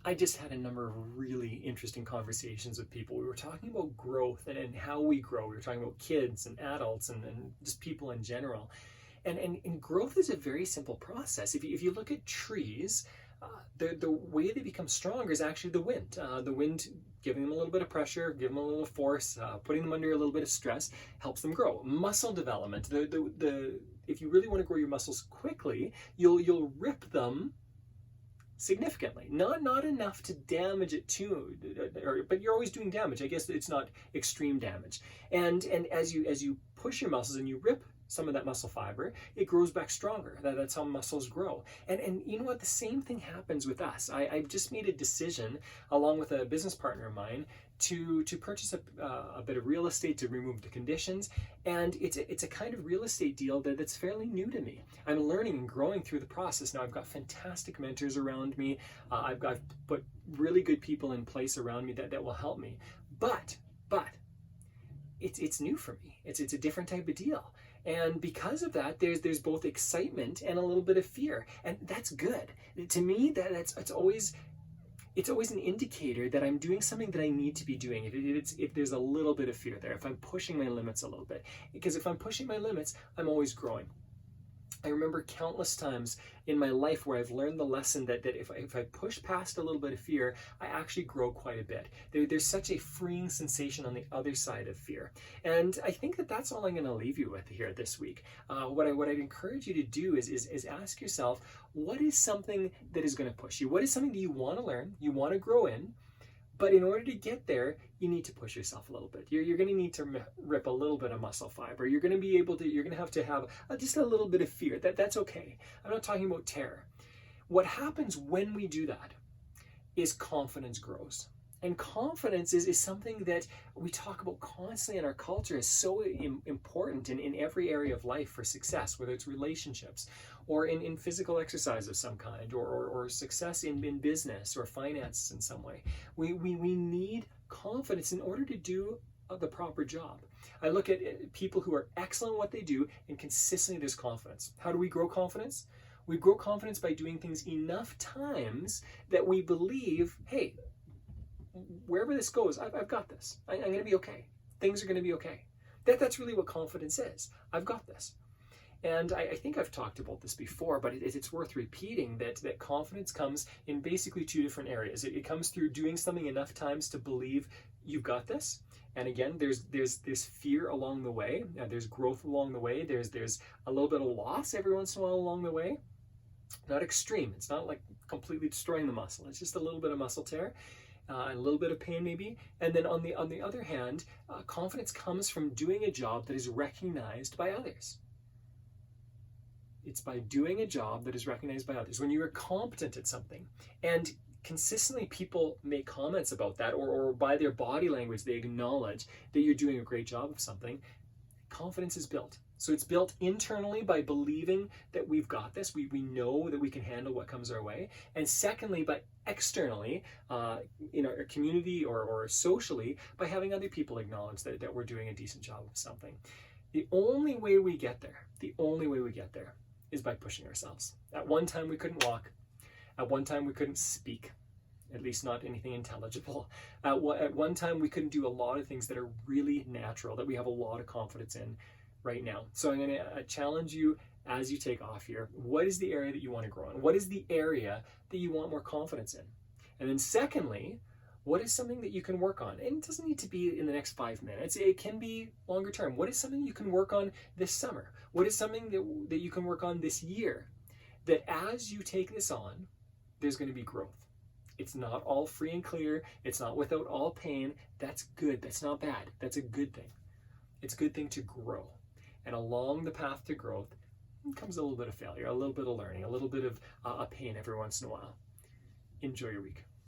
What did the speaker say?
I just had a number of really interesting conversations with people. We were talking about growth and how we grow. We were talking about kids and adults and just people in general. And growth is a very simple process. If you look at trees, the way they become stronger is actually the wind. The wind giving them a little bit of pressure, giving them a little force, putting them under a little bit of stress, helps them grow. Muscle development. If you really want to grow your muscles quickly, you'll rip them significantly, not enough to damage it too, but you're always doing damage. I guess it's not extreme damage. And as you push your muscles and you rip some of that muscle fiber, it grows back stronger. That's how muscles grow. And you know what? The same thing happens with us. I've just made a decision, along with a business partner of mine, to purchase a bit of real estate to remove the conditions. And it's a kind of real estate deal that's fairly new to me. I'm learning and growing through the process. Now I've got fantastic mentors around me. I've put really good people in place around me that will help me. But it's new for me. It's a different type of deal. And because of that, there's both excitement and a little bit of fear, and that's good. To me, it's always an indicator that I'm doing something that I need to be doing. If there's a little bit of fear there, if I'm pushing my limits a little bit, because if I'm pushing my limits, I'm always growing. I remember countless times in my life where I've learned the lesson that if I push past a little bit of fear, I actually grow quite a bit. There's such a freeing sensation on the other side of fear. And I think that's all I'm going to leave you with here this week. What I'd encourage you to do is ask yourself, what is something that is going to push you? What is something that you want to learn, you want to grow in? But in order to get there, you need to push yourself a little bit. You're going to need to rip a little bit of muscle fiber. You're going to have to have just a little bit of fear. That's okay. I'm not talking about terror. What happens when we do that is confidence grows. And confidence is something that we talk about constantly in our culture, is so important in every area of life for success, whether it's relationships or in physical exercise of some kind, or success in business or finance in some way. We need confidence in order to do the proper job. I look at people who are excellent at what they do, and consistently there's confidence. How do we grow confidence? We grow confidence by doing things enough times that we believe, hey, wherever this goes, I've got this. I'm going to be okay. Things are going to be okay. That's really what confidence is. I've got this. And I think I've talked about this before, but it's worth repeating that confidence comes in basically two different areas. It comes through doing something enough times to believe you've got this. And again, there's fear along the way. There's growth along the way. There's a little bit of loss every once in a while along the way. Not extreme. It's not like completely destroying the muscle. It's just a little bit of muscle tear. A little bit of pain maybe. And then on the other hand, confidence comes from doing a job that is recognized by others. It's by doing a job that is recognized by others. When you are competent at something, and consistently people make comments about that, or by their body language they acknowledge that you're doing a great job of something, confidence is built. So it's built internally by believing that we've got this, we know that we can handle what comes our way. And secondly, by externally, in our community or socially, by having other people acknowledge that we're doing a decent job of something. The only way we get there is by pushing ourselves. At one time we couldn't walk. At one time we couldn't speak, at least not anything intelligible. At one time we couldn't do a lot of things that are really natural, that we have a lot of confidence in right now. So I'm going to challenge you as you take off here. What is the area that you want to grow in? What is the area that you want more confidence in? And then secondly, what is something that you can work on? And it doesn't need to be in the next 5 minutes. It can be longer term. What is something you can work on this summer? What is something that you can work on this year? That as you take this on, there's going to be growth. It's not all free and clear. It's not without all pain. That's good. That's not bad. That's a good thing. It's a good thing to grow. And along the path to growth comes a little bit of failure, a little bit of learning, a little bit of a pain every once in a while. Enjoy your week.